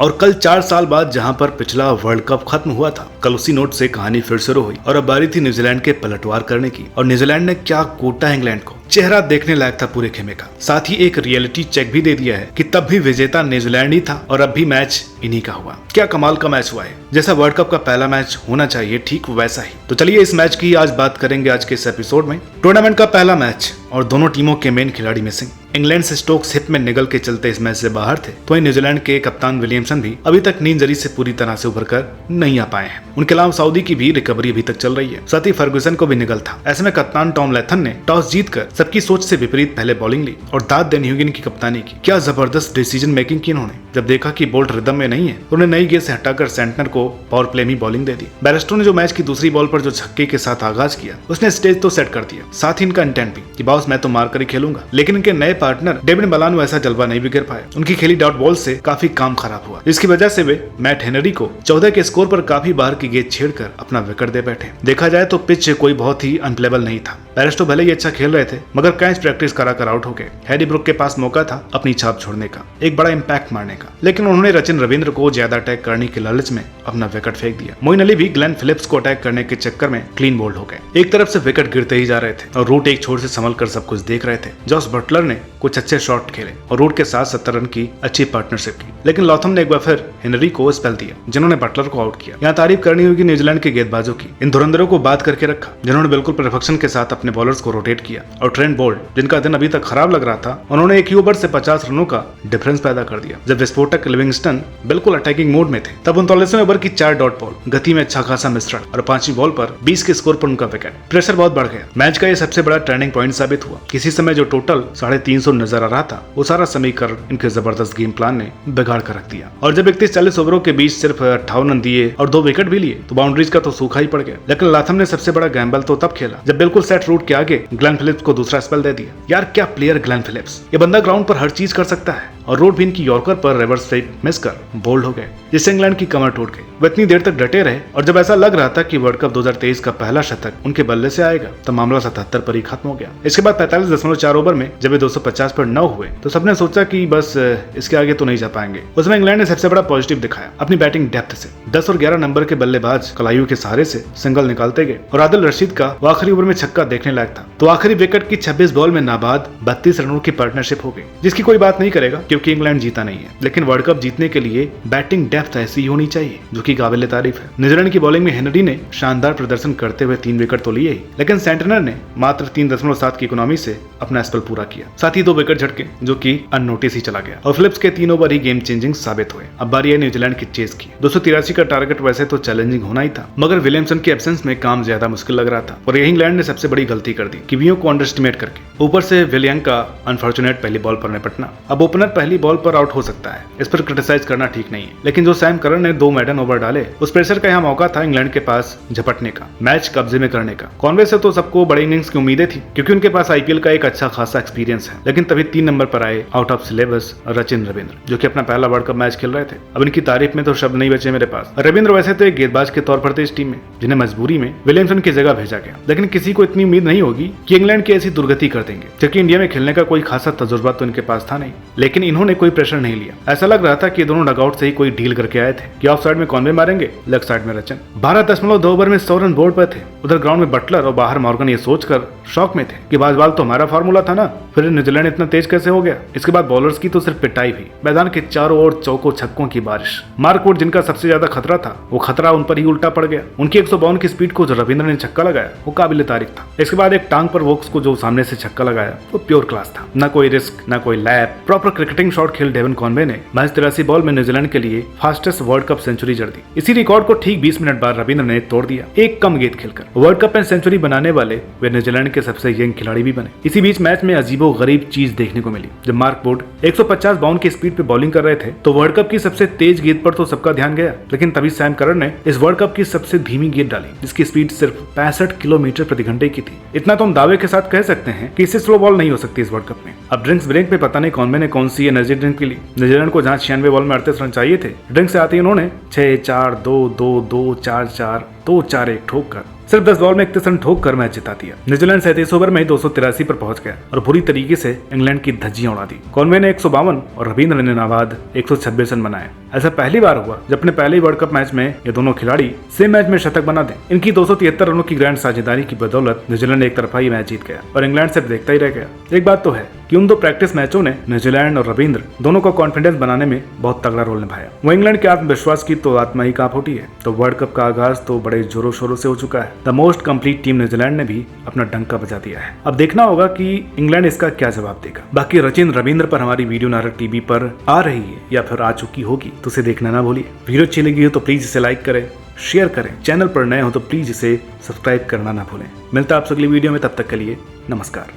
और कल 4 साल बाद जहां पर पिछला वर्ल्ड कप खत्म हुआ था, कल उसी नोट से कहानी फिर शुरू हुई और अब बारी थी न्यूजीलैंड के पलटवार करने की। और न्यूजीलैंड ने क्या कूटा इंग्लैंड को, चेहरा देखने लायक था पूरे खेमे का। साथ ही एक रियलिटी चेक भी दे दिया है कि तब भी विजेता न्यूजीलैंड ही था और अब भी मैच इन्हीं का हुआ। क्या कमाल का मैच हुआ है, जैसा वर्ल्ड कप का पहला मैच होना चाहिए ठीक वैसा ही। तो चलिए इस मैच की आज बात करेंगे आज के इस एपिसोड में। टूर्नामेंट का पहला मैच और दोनों टीमों के मेन खिलाड़ी मिसिंग। इंग्लैंड से स्टोक्स हिप में निगल के चलते इस मैच से बाहर थे, तो न्यूजीलैंड के कप्तान विलियमसन भी अभी तक नींद जरी से पूरी तरह से उभर कर नहीं आ पाए हैं। उनके अलावा सऊदी की भी रिकवरी अभी तक चल रही है, साथ ही फर्गुसन को भी निगल था। ऐसे में कप्तान टॉम लैथन ने टॉस जीतकर सबकी सोच से विपरीत पहले बॉलिंग ली और दाद देन ह्यूगिन की कप्तानी की। क्या जबरदस्त डिसीजन मेकिंग की उन्होंने। जब देखा कि बोल्ट रिदम में नहीं है तो उन्हें नई गेंद से हटाकर सेंटनर को पावर प्ले में बॉलिंग दे दी। बैरिस्टो ने जो मैच की दूसरी बॉल पर जो छक्के के साथ आगाज किया, उसने स्टेज तो सेट कर दिया, साथ ही इनका इंटेंट भी कि बॉस मैं तो मार कर ही खेलूंगा। लेकिन इनके नए पार्टनर डेविड मलान वैसा जलवा नहीं बिखेर पाए। उनकी खेली डॉट बॉल से काफी काम खराब हुआ, जिसकी वजह से वे मैट हेनरी को 14 के स्कोर पर काफी बाहर की गेंद छेड़कर अपना विकेट दे बैठे। देखा जाए तो पिच कोई बहुत ही अनप्लेबल नहीं था। बैरिस्टो भले ही अच्छा खेल रहे थे, मगर कैच प्रैक्टिस कराकर आउट हो गए। हैरी ब्रुक के पास मौका था अपनी छाप छोड़ने का, एक बड़ा इंपैक्ट मारने का, लेकिन उन्होंने रचिन रविंद्र को ज्यादा अटैक करने के लालच में अपना विकेट फेंक दिया। मोइन अली भी ग्लेन फिलिप्स को अटैक करने के चक्कर में क्लीन बोल्ड हो गए। एक तरफ से विकेट गिरते ही जा रहे थे और रूट एक छोर से संभल कर सब कुछ देख रहे थे। जॉस बटलर ने कुछ अच्छे शॉट खेले और रूट के साथ 70 रन की अच्छी पार्टनरशिप की, लेकिन लॉथम ने एक बार फिर हेनरी को स्पेल दिया, जिन्होंने बटलर को आउट किया। यहाँ तारीफ करनी होगी न्यूजीलैंड के गेंदबाजों की, इन धुरंधरों को बात करके रखा, जिन्होंने बिल्कुल परफेक्शन के साथ अपने बॉलर्स को रोटेट किया। और ट्रेंट बोल्ट, जिनका दिन अभी तक खराब लग रहा था, उन्होंने एक ही ओवर से 50 रनों का डिफरेंस पैदा कर दिया। जब विस्फोटक लिविंगस्टन बिल्कुल अटैकिंग मोड में थे, तब 39वें ओवर की 4 डॉट बॉल, गति में अच्छा खासा मिश्रण और 5वीं बॉल पर 20 के स्कोर पर उनका विकेट। प्रेशर बहुत बढ़ गया। मैच का ये सबसे बड़ा टर्निंग पॉइंट साबित हुआ। किसी समय जो टोटल 350 नजर आ रहा था, वो सारा समीकरण इनके जबरदस्त गेम प्लान ने बिगाड़ कर रख दिया। और जब 31-40 ओवरों के बीच सिर्फ 58 रन दिए और 2 विकेट भी लिए, तो बाउंड्रीज का तो सूखा ही पड़ गया। लेकिन लाथम ने सबसे बड़ा गैम्बल तो तब खेला जब बिल्कुल सेट रूट के आगे ग्लेन फिलिप्स को दूसरा स्पेल दे दिया। यार क्या प्लेयर ग्लेन फिलिप्स, ये बंदा ग्राउंड पर हर चीज कर सकता है। और रोड भी इनकी यॉर्कर पर रिवर्स स्वीप मिस कर बोल्ड हो गए, जिससे इंग्लैंड की कमर टूट गई। वो इतनी देर तक डटे रहे और जब ऐसा लग रहा था कि वर्ल्ड कप 2023 का पहला शतक उनके बल्ले से आएगा, तो मामला 77 पर ही खत्म हो गया। इसके बाद 45.4 ओवर में जब ये 250 पर 9 हुए, तो सबने सोचा कि बस इसके आगे तो नहीं जा पाएंगे। उसमें इंग्लैंड ने सबसे बड़ा पॉजिटिव दिखाया अपनी बैटिंग डेप्थ से। 10 और 11 नंबर के बल्लेबाज कलायु के सहारे से सिंगल निकालते गए और आदिल रशीद का वो आखिरी ओवर में छक्का देखने लायक था। तो आखिरी विकेट की 26 बॉल में नाबाद 32 रनों की पार्टनरशिप हो गई, जिसकी कोई बात नहीं करेगा क्योंकि इंग्लैंड जीता नहीं है। लेकिन वर्ल्ड कप जीतने के लिए बैटिंग डेप्थ ऐसी ही होनी चाहिए, जो कि काबिल तारीफ है। न्यूजीलैंड की बॉलिंग में हेनरी ने शानदार प्रदर्शन करते हुए 3 विकेट तो लिए ही, लेकिन सेंटनर ने मात्र 3.7 की इकोनॉमी से अपना स्पेल पूरा किया, साथ ही 2 विकेट झटके, जो कि अननोटिस ही चला गया। और फिलिप्स के 3 ओवर ही गेम चेंजिंग साबित हुए। अब बारी है न्यूजीलैंड की चेस की। 283 का टारगेट वैसे तो चैलेंजिंग होना ही था, मगर विलियमसन के एब्सेंस में काम ज्यादा मुश्किल लग रहा था और यही इंग्लैंड ने सबसे बड़ी गलती कर दी, कीवियों को अंडर एस्टिमेट करके। ऊपर से विलियम का अनफॉर्चुनेट पहली बॉल पर निपटना। अब ओपनर पहली बॉल पर आउट हो सकता है, इस पर क्रिटिसाइज करना ठीक नहीं है, लेकिन जो सैम करन ने 2 मैडन ओवर डाले, उस प्रेशर का यहाँ मौका था इंग्लैंड के पास झपटने का, मैच कब्जे में करने का। कॉनवे से तो सबको बड़े इनिंग्स की उम्मीदें थी, क्योंकि उनके पास आईपीएल का एक अच्छा खासा एक्सपीरियंस है। लेकिन तभी 3 नंबर पर आए out of syllabus Rachin Ravindra, जो कि अपना पहला वर्ल्ड कप मैच खेल रहे थे। अब इनकी तारीफ में तो शब्द नहीं बचे मेरे पास। रविंद्र वैसे तो एक गेंदबाज के तौर पर थे इस टीम में, जिन्हें मजबूरी में विलियमसन की जगह भेजा गया, लेकिन किसी को इतनी उम्मीद नहीं होगी कि इंग्लैंड की ऐसी दुर्गति कर देंगे, क्योंकि इंडिया में खेलने का कोई खासा तजुर्बा तो इनके पास था नहीं। लेकिन इन्होंने कोई प्रेशर नहीं लिया। ऐसा लग रहा था कि दोनों डगआउट से ही कोई डील करके आए थे कि ऑफ साइड में कॉनवे मारेंगे, लेग साइड में रचन। 12.2 ओवर में 100 रन बोर्ड पर थे। उधर ग्राउंड में बटलर और बाहर मॉर्गन ये सोचकर शॉक में थे कि बाजबाल तो हमारा फार्मूला था ना, फिर न्यूजीलैंड इतना तेज कैसे हो गया। इसके बाद बॉलर्स की तो सिर्फ पिटाई हुई, मैदान के चारों ओर चौकों छक्कों की बारिश। मार्क वुड, जिनका सबसे ज्यादा खतरा था, वो खतरा उन पर ही उल्टा पड़ गया। उनकी 152 की स्पीड को जो रविंद्र ने छक्का लगाया, वो काबिल तारीफ था। इसके बाद एक टांग पर वोक्स को जो सामने से छक्का लगाया, वो प्योर क्लास था। ना कोई रिस्क, ना कोई लैप, प्रॉपर क्रिकेटिंग शॉट खेल डेविन कॉनवे ने महज 83 बॉल में न्यूजीलैंड के लिए फास्टेस्ट वर्ल्ड कप सेंचुरी जड़ दी। इसी रिकॉर्ड को ठीक 20 मिनट बाद रविंद्र ने तोड़ दिया, एक कम गेंद खेलकर। वर्ल्ड कप में सेंचुरी बनाने वाले वे न्यूजीलैंड के सबसे यंग खिलाड़ी भी बने। इसी बीच मैच में अजीबो गरीब चीज देखने को मिली। जब मार्क वुड 150 बाउंड की स्पीड पे बॉलिंग कर रहे थे, तो वर्ल्ड कप की सबसे तेज गेंद पर तो सबका ध्यान गया, लेकिन तभी सैम करन ने इस वर्ल्ड कप की सबसे धीमी गेंद डाली, जिसकी स्पीड सिर्फ 65 किलोमीटर प्रति घंटे की थी। इतना तो हम दावे के साथ कह सकते हैं कि इससे स्लो बॉल नहीं हो सकती इस वर्ल्ड कप में। अब ड्रिंक्स ब्रेक पे पता नहीं कॉनवे ने कौन सी एनर्जी ड्रिंक पी ली। न्यूजीलैंड को जहां 96 बॉल में 38 रन चाहिए थे, ड्रिंक से आते ही उन्होंने 6-4-2-2-2-4-4-2-4-1 ठोक कर सिर्फ 10 बॉल में 31 रन ठोक कर मैच जिता दिया। न्यूजीलैंड 37 ओवर में 283 पर पहुंच गया और बुरी तरीके से इंग्लैंड की धज्जियां उड़ा दी। कॉनवे ने 152 और रविंद्र ने नाबाद 126 रन बनाए। ऐसा पहली बार हुआ जब अपने पहले वर्ल्ड कप मैच में ये दोनों खिलाड़ी सेम मैच में शतक बना दें। इनकी 273 रनों की ग्रैंड साझेदारी की बदौलत न्यूजीलैंड एक तरफा ही मैच जीत गया और इंग्लैंड सिर्फ देखता ही रह गया। एक बात तो है कि उन दो प्रैक्टिस मैचों ने न्यूजीलैंड और रविंद्र दोनों को कॉन्फिडेंस बनाने में बहुत तगड़ा रोल निभाया। वो इंग्लैंड के आत्मविश्वास की तो आत्मा ही कांप उठी है। तो वर्ल्ड कप का आगाज तो बड़े जोरों शोरों से हो चुका है। The most complete team New Zealand ने भी अपना डंका बजा दिया है। अब देखना होगा कि इंग्लैंड इसका क्या जवाब देगा। बाकी रचिन रविंद्र पर हमारी वीडियो नारक टीवी पर आ रही है या फिर आ चुकी होगी तो उसे देखना ना भूलिए। वीडियो अच्छी लगी हो तो प्लीज इसे लाइक करें, शेयर करें। चैनल पर नए हो तो प्लीज इसे सब्सक्राइब करना ना भूलें। मिलता है आपसे अगली वीडियो में, तब तक के लिए नमस्कार।